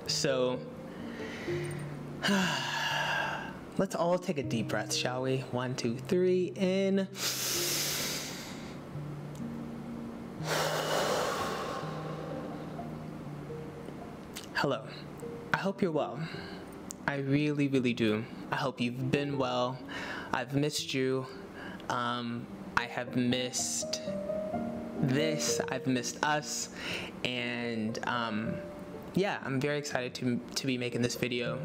So let's all take a deep breath, shall we? 1, 2, 3, in. Hello. I hope you're well. I really, really do. I hope you've been well. I've missed you. I have missed this. I've missed us. And yeah, I'm very excited to be making this video.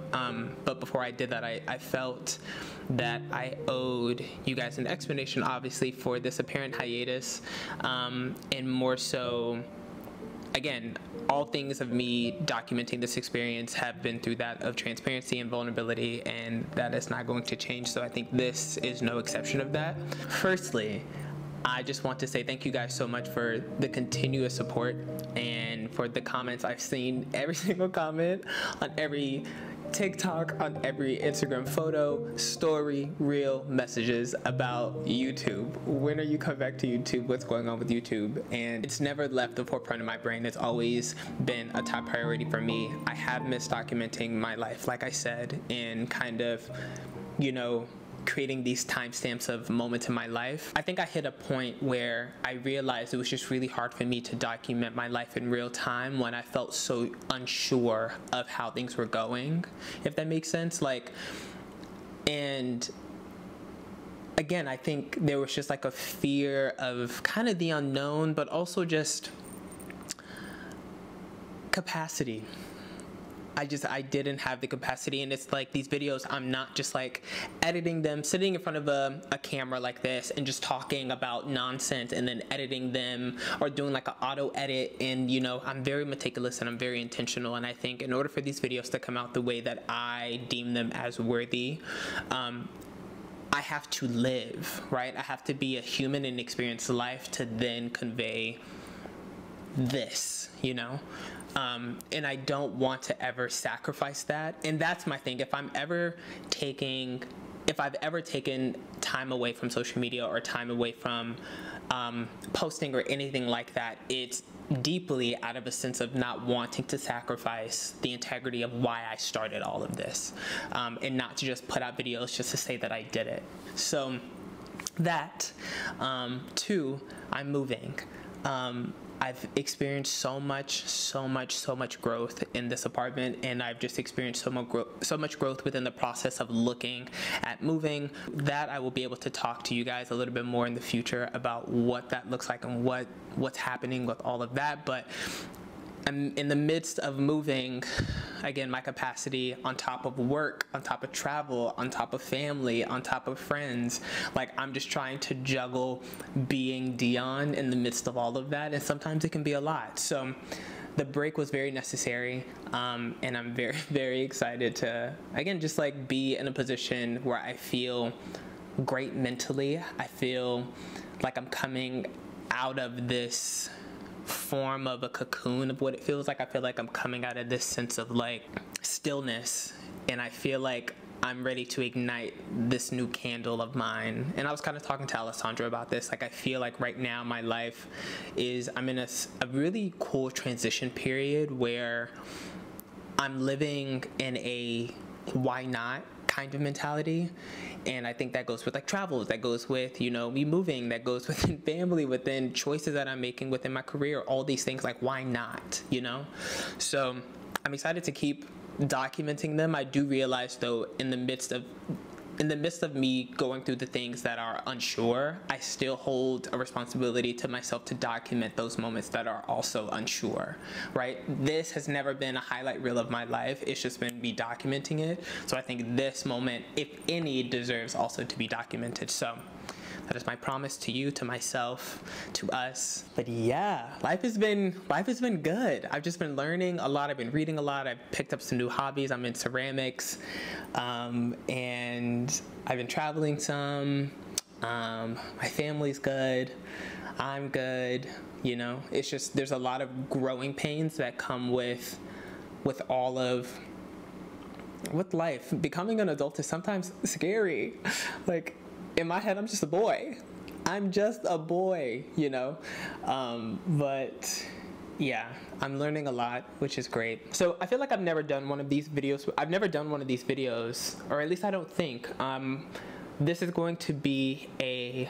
But before I did that, I felt that I owed you guys an explanation, obviously, for this apparent hiatus. And more so, again, all things of me documenting this experience have been through that of transparency and vulnerability, and that is not going to change. So I think this is no exception of that. Firstly, I just want to say thank you guys so much for the continuous support and for the comments. I've seen every single comment on every TikTok, on every Instagram photo, story, reel, messages about YouTube. When are you coming back to YouTube? What's going on with YouTube? And it's never left the forefront of my brain. It's always been a top priority for me. I have missed documenting my life, like I said, and kind of, you know, creating these timestamps of moments in my life. I think I hit a point where I realized it was just really hard for me to document my life in real time when I felt so unsure of how things were going, if that makes sense. Like, and again, I think there was just like a fear of kind of the unknown, but also just capacity. I didn't have the capacity, and it's like these videos, I'm not just like editing them, sitting in front of a camera like this and just talking about nonsense and then editing them or doing like an auto edit. And you know, I'm very meticulous and I'm very intentional, and I think in order for these videos to come out the way that I deem them as worthy, I have to live, right? I have to be a human and experience life to then convey this, you know? And I don't want to ever sacrifice that. And that's my thing. If I've ever taken time away from social media or time away from posting or anything like that, it's deeply out of a sense of not wanting to sacrifice the integrity of why I started all of this, and not to just put out videos just to say that I did it. So that, two, I'm moving. I've experienced so much growth in this apartment, and I've just experienced so much growth within the process of looking at moving, that I will be able to talk to you guys a little bit more in the future about what that looks like and what's happening with all of that. But I'm in the midst of moving, again, my capacity on top of work, on top of travel, on top of family, on top of friends. Like, I'm just trying to juggle being Deon in the midst of all of that, and sometimes it can be a lot. So the break was very necessary, and I'm very, very excited to, again, just like be in a position where I feel great mentally. I feel like I'm coming out of this form of a cocoon of what it feels like. I feel like I'm coming out of this sense of like stillness, and I feel like I'm ready to ignite this new candle of mine. And I was kind of talking to Alessandra about this. Like, I feel like right now my life is, I'm in a really cool transition period where I'm living in a why not kind of mentality. And I think that goes with like travels, that goes with, you know, me moving, that goes within family, within choices that I'm making within my career, all these things, like, why not, you know? So I'm excited to keep documenting them. I do realize though, in the midst of me going through the things that are unsure, I still hold a responsibility to myself to document those moments that are also unsure, right? This has never been a highlight reel of my life. It's just been me documenting it. So I think this moment, if any, deserves also to be documented. So that is my promise to you, to myself, to us. But yeah, life has been good. I've just been learning a lot. I've been reading a lot. I've picked up some new hobbies. I'm in ceramics, and I've been traveling some. My family's good. I'm good. You know, it's just, there's a lot of growing pains that come with all of, with life. Becoming an adult is sometimes scary. Like, in my head, I'm just a boy. I'm just a boy, you know? But Yeah, I'm learning a lot, which is great. So I feel like I've never done one of these videos. Or at least I don't think. This is going to be a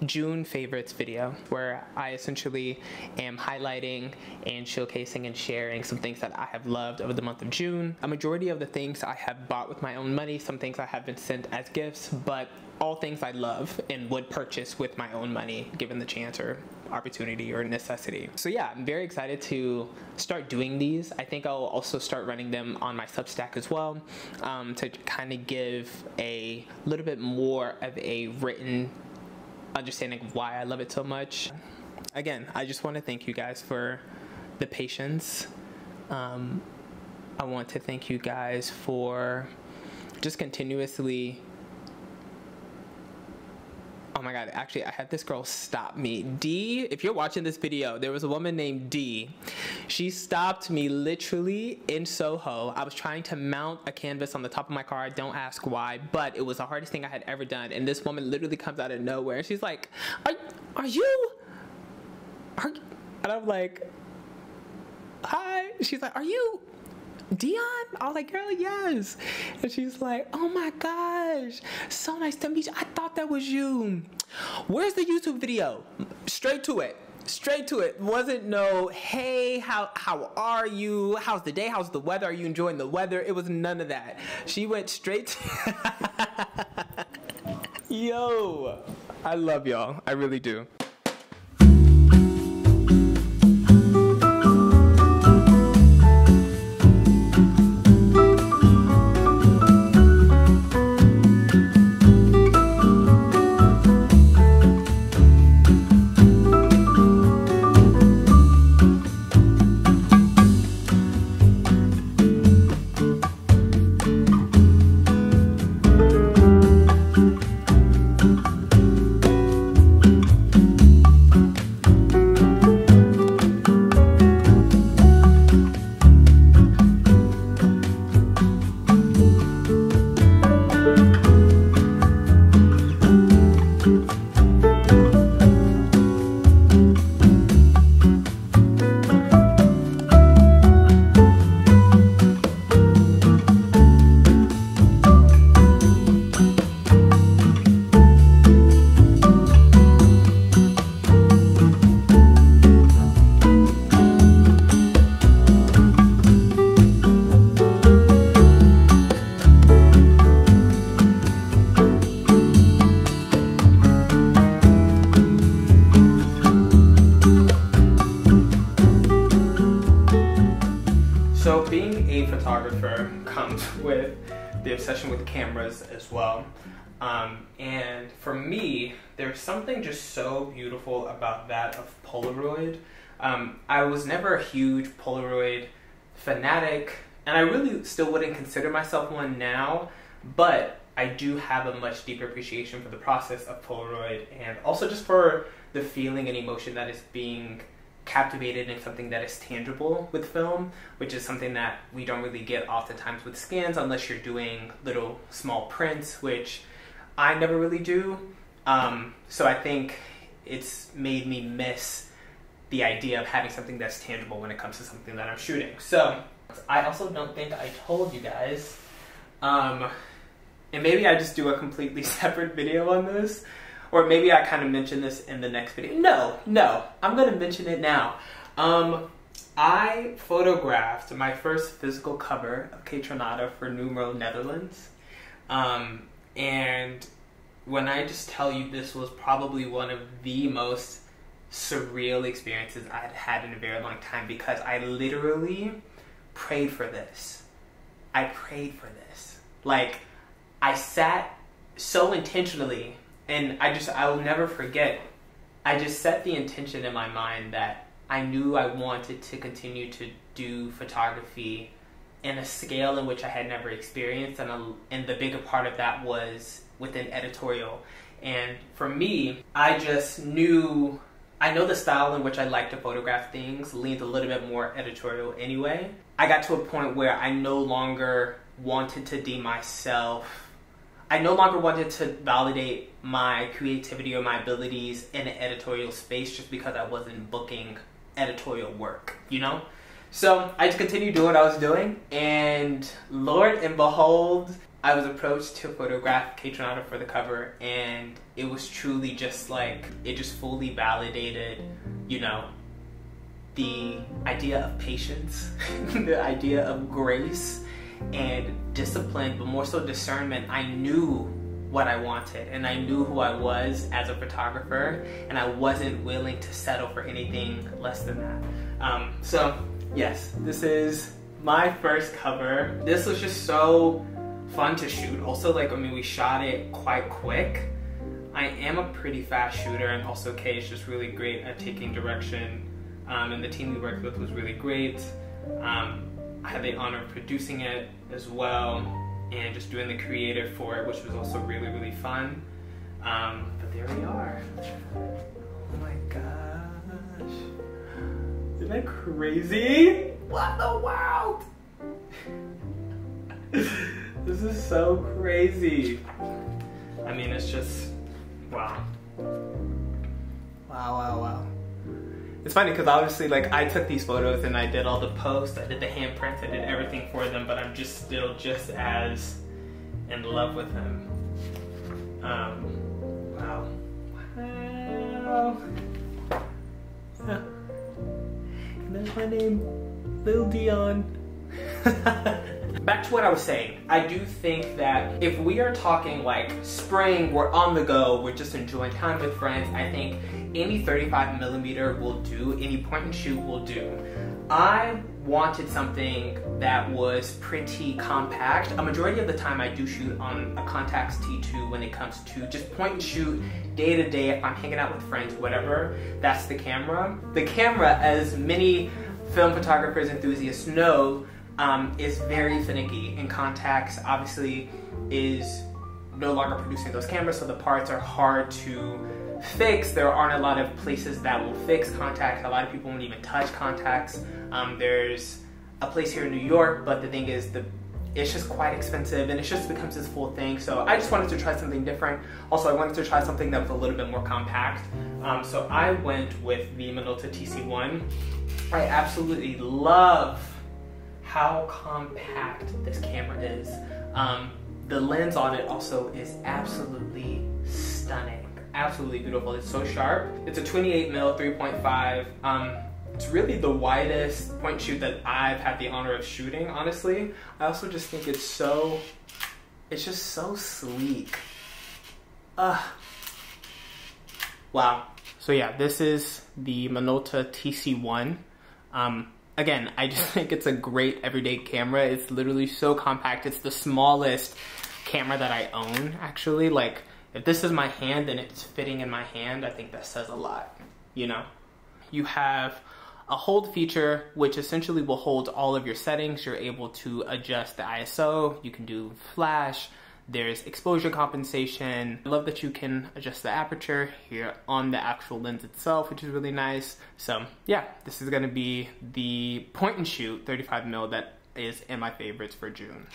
June favorites video where I essentially am highlighting and showcasing and sharing some things that I have loved over the month of June. A majority of the things I have bought with my own money, some things I have been sent as gifts, but all things I love and would purchase with my own money given the chance or opportunity or necessity. So yeah, I'm very excited to start doing these. I think I'll also start running them on my Substack as well, to kind of give a little bit more of a written understanding of why I love it so much. Again, I just want to thank you guys for the patience. I want to thank you guys for just continuously. Oh my God, actually, I had this girl stop me. D, if you're watching this video, there was a woman named D. She stopped me literally in Soho. I was trying to mount a canvas on the top of my car. Don't ask why, but it was the hardest thing I had ever done. And this woman literally comes out of nowhere. And she's like, are you? And I'm like, hi. She's like, are you Deon? I was like, girl, yes. And she's like, oh my gosh, so nice to meet you. I thought that was you. Where's the YouTube video? Straight to it. Straight to it. Wasn't no, hey, how are you? How's the day? How's the weather? Are you enjoying the weather? It was none of that. She went straight to Yo, I love y'all. I really do. So being a photographer comes with the obsession with cameras as well. And for me, there's something just so beautiful about that of Polaroid. I was never a huge Polaroid fanatic, and I really still wouldn't consider myself one now, but I do have a much deeper appreciation for the process of Polaroid, and also just for the feeling and emotion that is being captivated in something that is tangible with film, which is something that we don't really get oftentimes with scans unless you're doing little small prints, which I never really do. So I think it's made me miss the idea of having something that's tangible when it comes to something that I'm shooting. So I also don't think I told you guys, and maybe I just do a completely separate video on this, or maybe I kind of mention this in the next video. No, I'm gonna mention it now. I photographed my first physical cover of Kaytranada for Numero Netherlands. And when I just tell you this was probably one of the most surreal experiences I had had in a very long time, because I literally prayed for this. I prayed for this. Like, I sat so intentionally, and I will never forget, I just set the intention in my mind that I knew I wanted to continue to do photography in a scale in which I had never experienced, and the bigger part of that was within editorial. And for me, I just knew, I know the style in which I like to photograph things leans a little bit more editorial anyway. I got to a point where I no longer wanted to deem myself, I no longer wanted to validate my creativity or my abilities in an editorial space just because I wasn't booking editorial work, you know? So I just continued doing what I was doing, and Lord and behold, I was approached to photograph Kaytranada for the cover, and it was truly just like, it just fully validated, you know, the idea of patience, the idea of grace and discipline, but more so discernment. I knew what I wanted, and I knew who I was as a photographer, and I wasn't willing to settle for anything less than that. So yes, this is my first cover. This was just so fun to shoot. Also, like, I mean, we shot it quite quick. I am a pretty fast shooter, and also Kay is just really great at taking direction, and the team we worked with was really great. I had the honor of producing it as well, and just doing the creative for it, which was also really, really fun. But there we are. Oh my gosh. Isn't that crazy? What the world? This is so crazy. I mean, it's just, wow. Wow. It's funny because obviously, like, I took these photos and I did all the posts, I did the handprints, I did everything for them, but I'm just still just as in love with them. Wow. Yeah. And there's my name, Lil Deon. Back to what I was saying, I do think that if we are talking like spring, we're on the go, we're just enjoying time with friends, I think any 35mm will do, any point and shoot will do. I wanted something that was pretty compact. A majority of the time I do shoot on a Contax T2 when it comes to just point and shoot, day to day, if I'm hanging out with friends, whatever, that's the camera. The camera, as many film photographers, enthusiasts know, is very finicky, and Contax obviously is no longer producing those cameras, so the parts are hard to fix. There aren't a lot of places that will fix Contax. A lot of people won't even touch Contax. There's a place here in New York, but the thing is, it's just quite expensive, and it just becomes this full thing. So I just wanted to try something different. Also, I wanted to try something that was a little bit more compact. So I went with the Minolta TC1. I absolutely love how compact this camera is. The lens on it also is absolutely stunning, absolutely beautiful. It's so sharp. It's a 28mm 3.5. It's really the widest point shoot that I've had the honor of shooting, honestly. I also just think it's just so sleek. Wow. So yeah, this is the Minolta TC1. Again, I just think it's a great everyday camera. It's literally so compact. It's the smallest camera that I own, actually. Like, if this is my hand and it's fitting in my hand, I think that says a lot, you know? You have a hold feature, which essentially will hold all of your settings. You're able to adjust the ISO. You can do flash. There's exposure compensation. I love that you can adjust the aperture here on the actual lens itself, which is really nice. So yeah, this is gonna be the point and shoot 35mm that is in my favorites for June.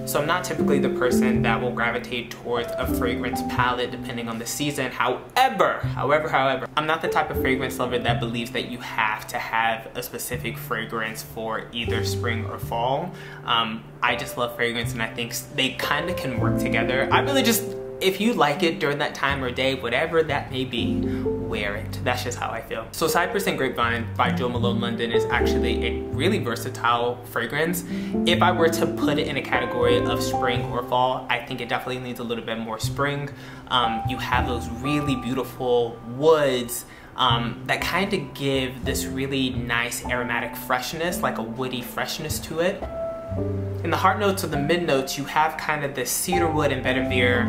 So I'm not typically the person that will gravitate towards a fragrance palette depending on the season. However, I'm not the type of fragrance lover that believes that you have to have a specific fragrance for either spring or fall. I just love fragrance, and I think they kind of can work together. I really just, if you like it during that time or day, whatever that may be, wear it. That's just how I feel. So Cypress and Grapevine by Jo Malone London is actually a really versatile fragrance. If I were to put it in a category of spring or fall, I think it definitely needs a little bit more spring. You have those really beautiful woods that kind of give this really nice aromatic freshness, like a woody freshness to it. In the heart notes or the mid notes, you have kind of this cedarwood and vetiver,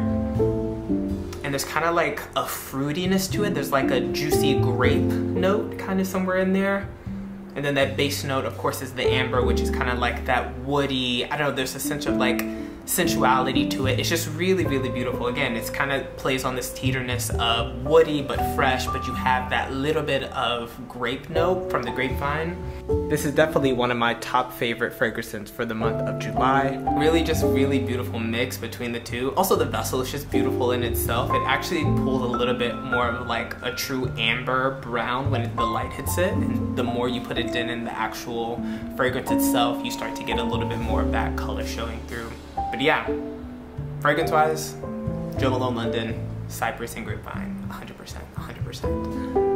and there's kind of like a fruitiness to it. There's like a juicy grape note kind of somewhere in there. And then that base note, of course, is the amber, which is kind of like that woody, I don't know, there's a sense of like sensuality to it. It's just really, really beautiful. Again, it's kind of plays on this teeterness of woody but fresh, but you have that little bit of grape note from the grapevine. This is definitely one of my top favorite fragrances for the month of July. Really just really beautiful mix between the two. Also the vessel is just beautiful in itself. It actually pulls a little bit more of like a true amber brown when the light hits it, and the more you put it in the actual fragrance itself, you start to get a little bit more of that color showing through. But yeah, fragrance-wise, Jo Malone London, Cypress and Grapevine, 100%, 100%.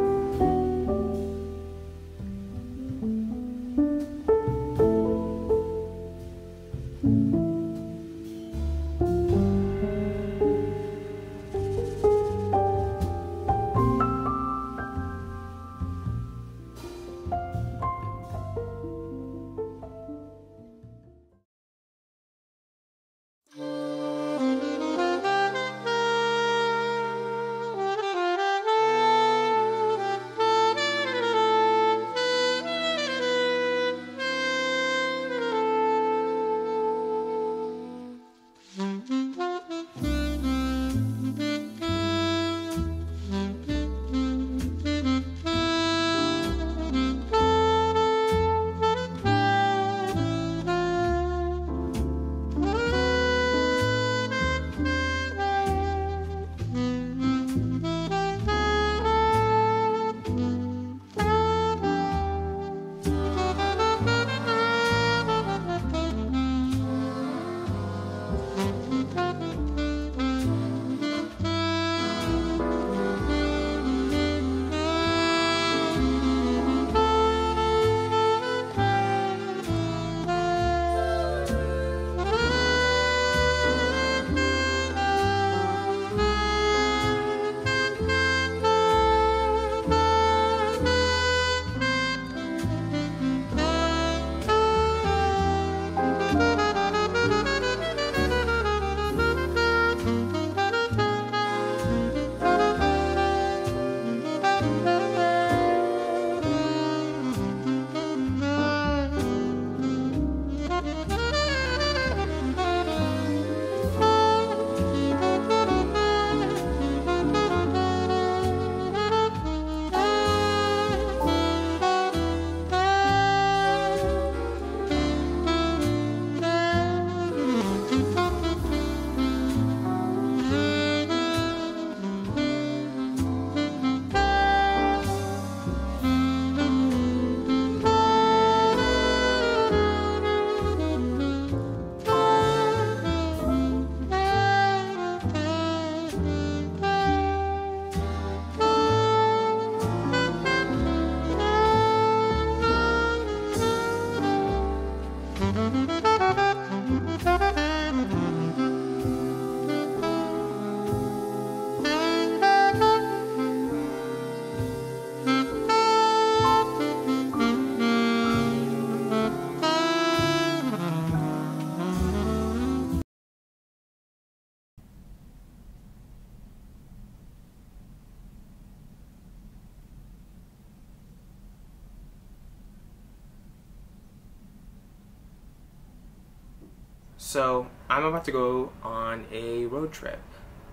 So I'm about to go on a road trip,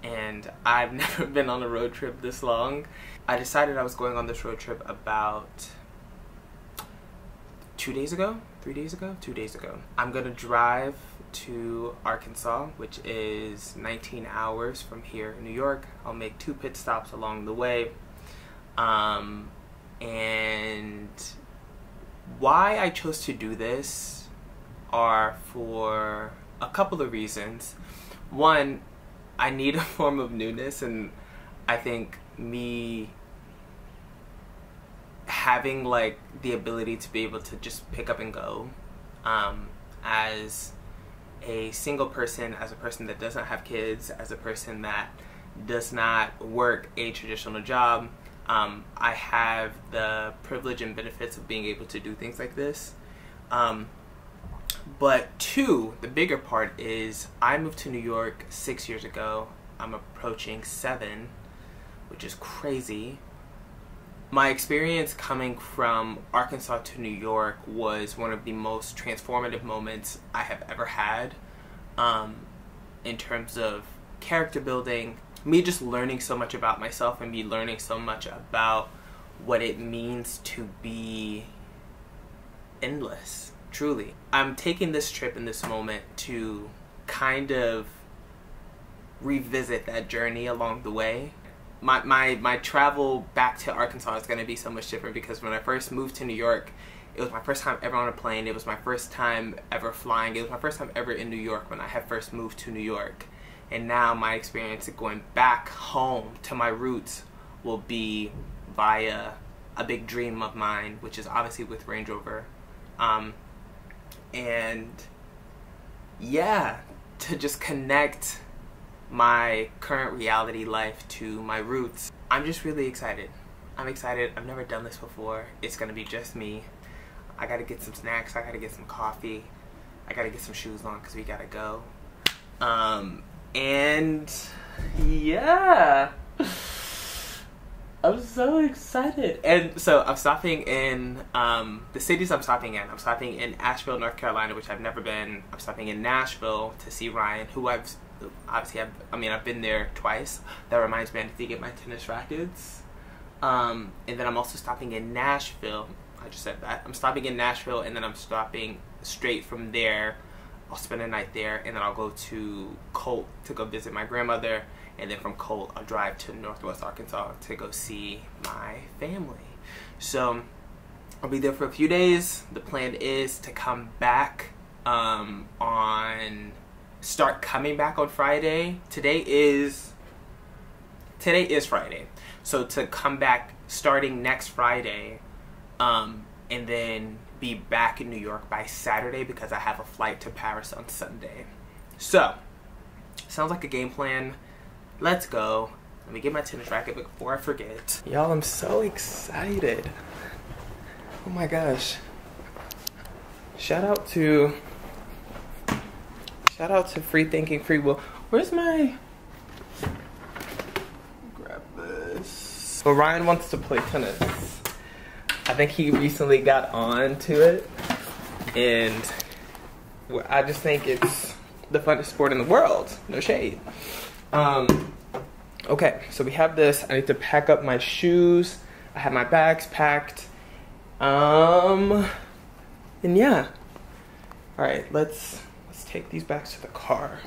and I've never been on a road trip this long. I decided I was going on this road trip about 2 days ago, 3 days ago, 2 days ago. I'm gonna drive to Arkansas, which is 19 hours from here in New York. I'll make 2 pit stops along the way. And why I chose to do this are for a couple of reasons. One, I need a form of newness, and I think me having like the ability to be able to just pick up and go, as a single person, as a person that does not have kids, as a person that does not work a traditional job, I have the privilege and benefits of being able to do things like this. But two, the bigger part is I moved to New York 6 years ago. I'm approaching 7, which is crazy. My experience coming from Arkansas to New York was one of the most transformative moments I have ever had, in terms of character building, me just learning so much about myself and me learning so much about what it means to be endless, truly. I'm taking this trip in this moment to kind of revisit that journey along the way. My travel back to Arkansas is going to be so much different because when I first moved to New York, it was my first time ever on a plane. It was my first time ever flying. It was my first time ever in New York when I had first moved to New York. And now my experience of going back home to my roots will be via a big dream of mine, which is obviously with Range Rover. And yeah, to just connect my current reality life to my roots. I'm just really excited. I'm excited. I've never done this before. It's gonna be just me. I gotta get some snacks. I gotta get some coffee. I gotta get some shoes on because we gotta go. And yeah, I'm so excited. And so I'm stopping in the cities I'm stopping in. I'm stopping in Asheville, North Carolina, which I've never been. I'm stopping in Nashville to see Ryan, who I've been there twice. That reminds me, I need to get my tennis rackets. And then I'm also stopping in Nashville. I just said that. I'm stopping in Nashville, and then I'm stopping straight from there. I'll spend a night there, and then I'll go to Colt to go visit my grandmother, and then from Colt I'll drive to Northwest Arkansas to go see my family. So I'll be there for a few days. The plan is to come back start coming back on Friday. Today is Friday. So to come back starting next Friday, and then be back in New York by Saturday because I have a flight to Paris on Sunday. So, sounds like a game plan. Let's go. Let me get my tennis racket before I forget. Y'all, I'm so excited. Oh my gosh. Shout out to Free Thinking, Free Will. Where's my... Grab this. So Ryan wants to play tennis. I think he recently got on to it, and I just think it's the funnest sport in the world. No shade. Okay, so we have this. I need to pack up my shoes. I have my bags packed. And yeah. All right, let's take these bags to the car.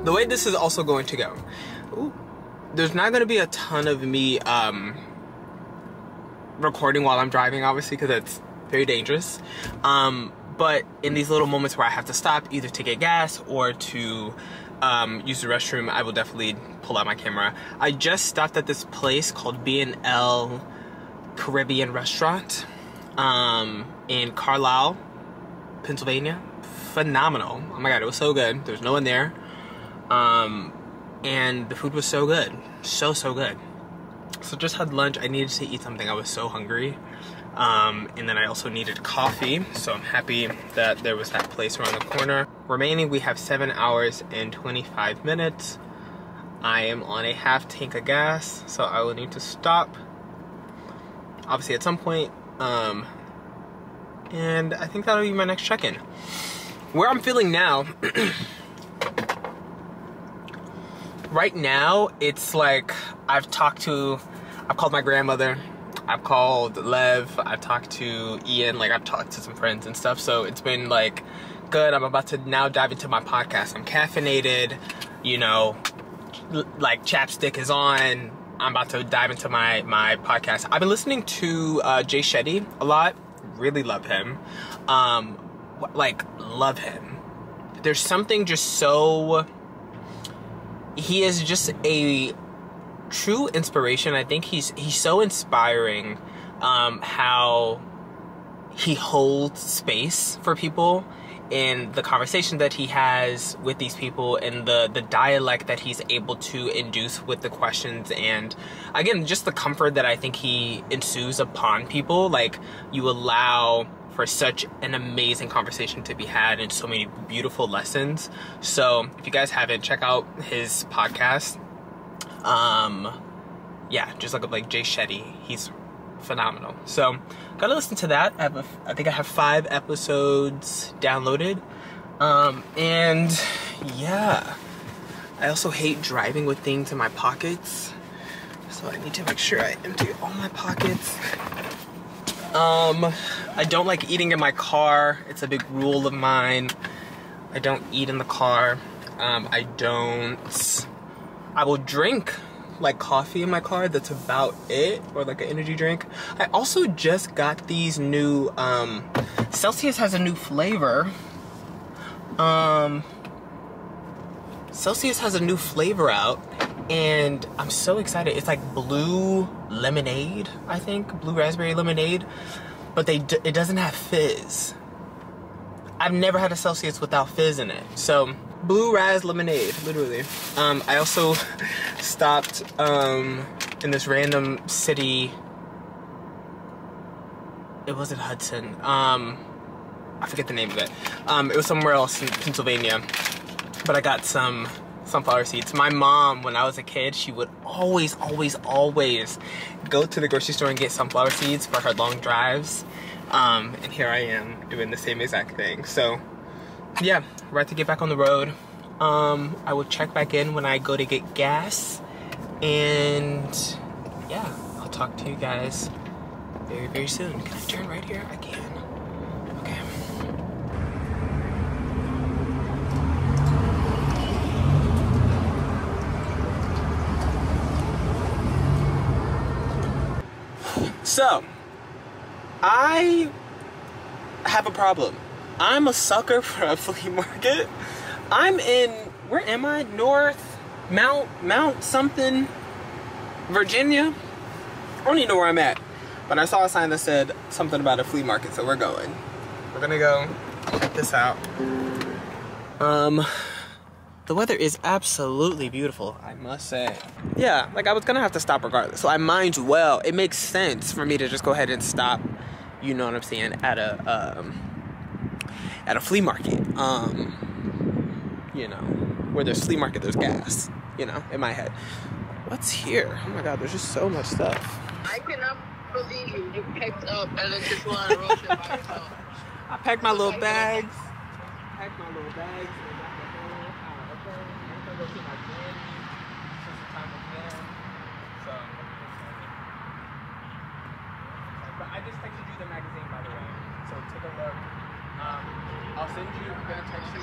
The way this is also going to go, there's not going to be a ton of me recording while I'm driving, obviously, because that's very dangerous. But in these little moments where I have to stop, either to get gas or to use the restroom, I will definitely pull out my camera. I just stopped at this place called B&L Caribbean Restaurant in Carlisle, Pennsylvania. Phenomenal. Oh my god, it was so good. There's no one there. And the food was so good. So good. So just had lunch. I needed to eat something. I was so hungry. And then I also needed coffee. So I'm happy that there was that place around the corner. Remaining, we have 7 hours and 25 minutes. I am on a half tank of gas, so I will need to stop, obviously, at some point. And I think that'll be my next check-in. Where I'm feeling now, right now, it's like I've called my grandmother, I've called Lev, I've talked to Ian, like I've talked to some friends and stuff. So it's been like good. I'm about to now dive into my podcast. I'm caffeinated, you know, like chapstick is on. I'm about to dive into my podcast. I've been listening to Jay Shetty a lot. Really love him. Love him. There's something just so... He is just a true inspiration. I think he's so inspiring, how he holds space for people in the conversation that he has with these people and the dialect that he's able to induce with the questions, and again, just the comfort that I think he ensues upon people. Like, you allow for such an amazing conversation to be had and so many beautiful lessons. So if you guys haven't, check out his podcast. Yeah, just look up like Jay Shetty. He's phenomenal. So gotta listen to that. I think I have 5 episodes downloaded. And yeah, I also hate driving with things in my pockets, so I need to make sure I empty all my pockets. I don't like eating in my car. It's a big rule of mine. I don't eat in the car. I will drink like coffee in my car. That's about it. Or like an energy drink. I also just got these new, Celsius has a new flavor. Celsius has a new flavor out, and I'm so excited. It's like blue lemonade, I think. Blue raspberry lemonade. But it doesn't have fizz. I've never had a Celsius without fizz in it. So, blue raz lemonade, literally. I also stopped in this random city. It wasn't Hudson. I forget the name of it. It was somewhere else in Pennsylvania. But I got some sunflower seeds. My mom, when I was a kid, she would always go to the grocery store and get sunflower seeds for her long drives. And here I am doing the same exact thing. So yeah, we're about to get back on the road. I will check back in when I go to get gas. And yeah, I'll talk to you guys very, very soon. Can I turn right here? I can. Okay. So, I have a problem. I'm a sucker for a flea market. I'm in, where am I? Mount something, Virginia? I don't even know where I'm at. But I saw a sign that said something about a flea market, so we're going. We're gonna go check this out. The weather is absolutely beautiful, I must say. Yeah, like I was gonna have to stop regardless. So I mind you well, it makes sense for me to just go ahead and stop, you know what I'm saying, at a flea market. You know, where there's flea market, there's gas, you know, in my head. What's here? Oh my God, there's just so much stuff. I cannot believe you picked up and then just went on a road trip by yourself. I packed my little bags. Go see my granny, spend some time with them. So, but I just texted you the magazine, by the way. So take a look. I'll send you. I'm gonna text you.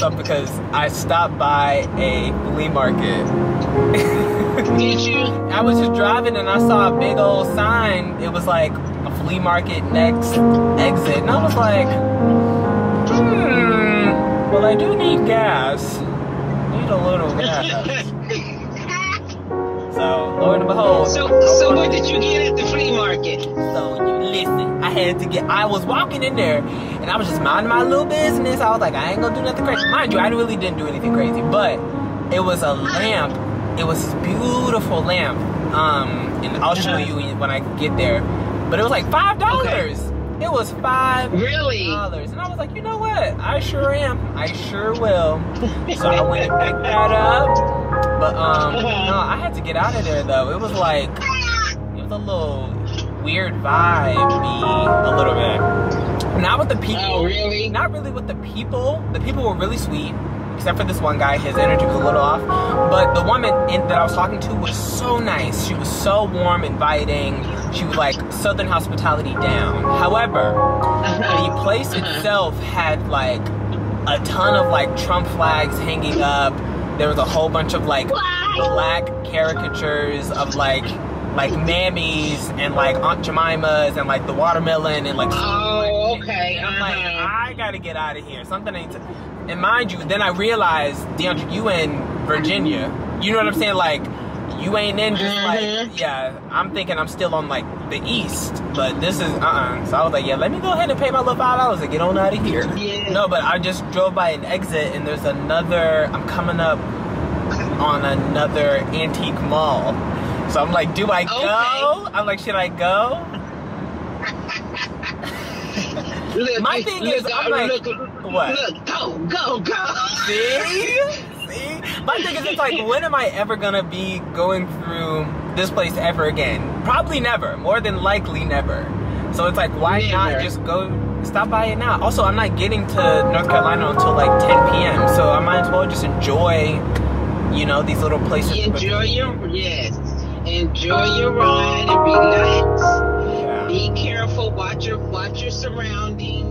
myself because I stopped by a flea market. Did you? I was just driving and I saw a big old sign. It was like a flea market next exit. And I was like, well, I do need gas. Need a little gas. So, Lord and behold. So what did you get at the flea market? So, you listen, I was walking in there and I was just minding my little business. I was like, I ain't gonna do nothing crazy. Mind you, I really didn't do anything crazy, but it was a lamp. It was this beautiful lamp. And I'll show you when I get there. But it was like $5. Okay. It was $5. Really? And I was like, you know what? I sure am. I sure will. So I went and picked that up. But no, I had to get out of there though. It was like, it was a little weird vibe, a little bit. Not with the people. Oh, really? Not really with the people. The people were really sweet. Except for this one guy, his energy was a little off. But the woman that I was talking to was so nice. She was so warm, inviting. She was like Southern hospitality down. However, the place itself had like a ton of like Trump flags hanging up. There was a whole bunch of like black caricatures of like mammies and like Aunt Jemimas and like the watermelon and like. Oh, okay. And I'm like, I gotta get out of here. Something ain't. And mind you, then I realized, Deon, you in Virginia. You know what I'm saying? Like, you ain't in just like, yeah, I'm thinking I'm still on like the east, but this is, So I was like, yeah, let me go ahead and pay my little $5 and get on out of here. Yeah. No, but I just drove by an exit and there's another, I'm coming up on another antique mall. So I'm like, do I go? I'm like, should I go? Look, my thing is, I'm like, what? Look, go. See? My thing is, it's like, when am I ever gonna be going through this place ever again? Probably never. More than likely never. So it's like, why not just go, stop by it now? Also, I'm not getting to North Carolina until like 10 p.m. So I might as well just enjoy, you know, these little places. Enjoy your ride and relax. Yeah. Be careful. Watch your surroundings.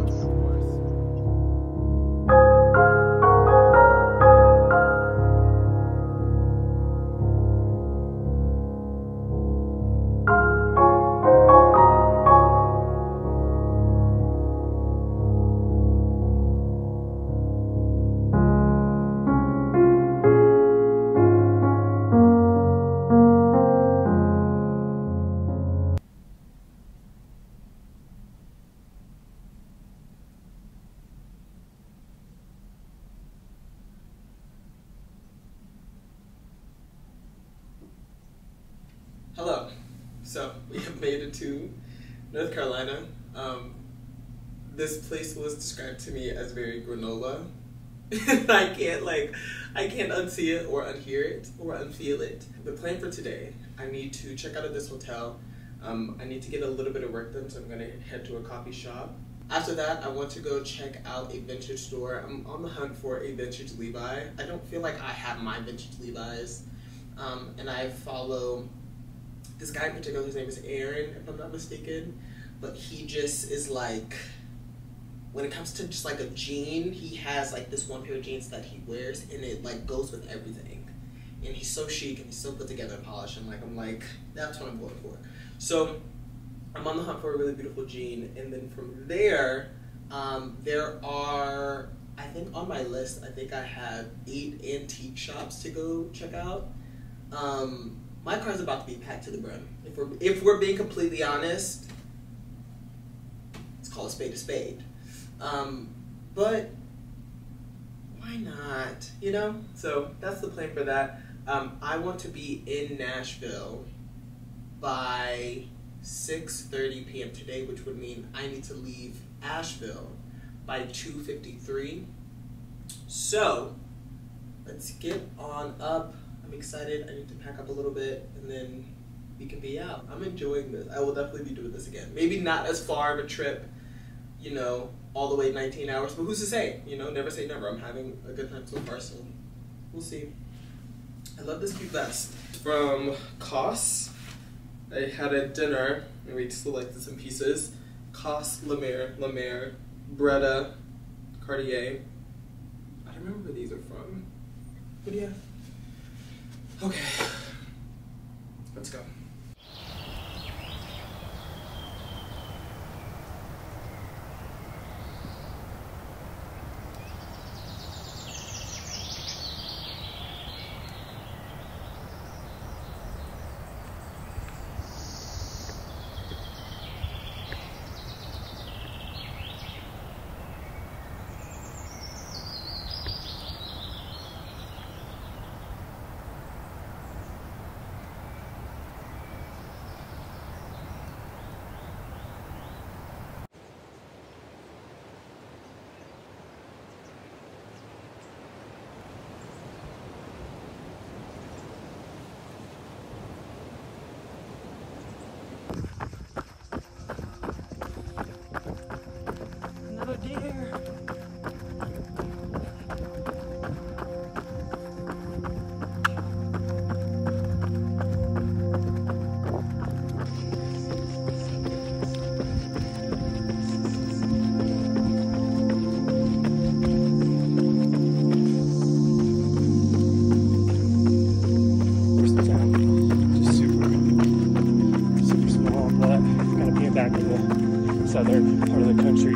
Hello. So we have made it to North Carolina. This place was described to me as very granola. I can't unsee it or unhear it or unfeel it. The plan for today, I need to check out of this hotel. I need to get a little bit of work done, so I'm gonna head to a coffee shop. After that, I want to go check out a vintage store. I'm on the hunt for a vintage Levi. I don't feel like I have my vintage Levi's. And I follow this guy in particular, his name is Aaron, if I'm not mistaken, but he just is like, when it comes to just like a jean, he has like this one pair of jeans that he wears and it like goes with everything. And he's so chic and he's so put together and polished, and I'm like, that's what I'm going for. So I'm on the hunt for a really beautiful jean, and then from there, there are, I think on my list, I think I have 8 antique shops to go check out. My car's about to be packed to the brim. If we're being completely honest, let's call a spade. But why not, you know? So that's the plan for that. I want to be in Nashville by 6:30 p.m. today, which would mean I need to leave Asheville by 2:53. So let's get on up. I'm excited. I need to pack up a little bit and then we can be out. I'm enjoying this. I will definitely be doing this again. Maybe not as far of a trip, you know, all the way 19 hours, but who's to say? You know, never say never. I'm having a good time so far, so we'll see. I love this cute vest. From Cos, I had a dinner and we selected some pieces. Cos, La Mer, Bretta, Cartier. I don't remember where these are from. But yeah. Okay. Let's go. Another deer. Where's the town? Just super small, but kind of being back in the southern part of the country.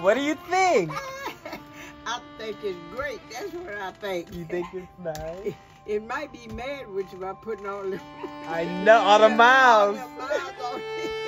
What do you think? I think it's great. That's what I think. You think it's nice? It might be mad with you by putting all the I know, all the miles. all the miles on it.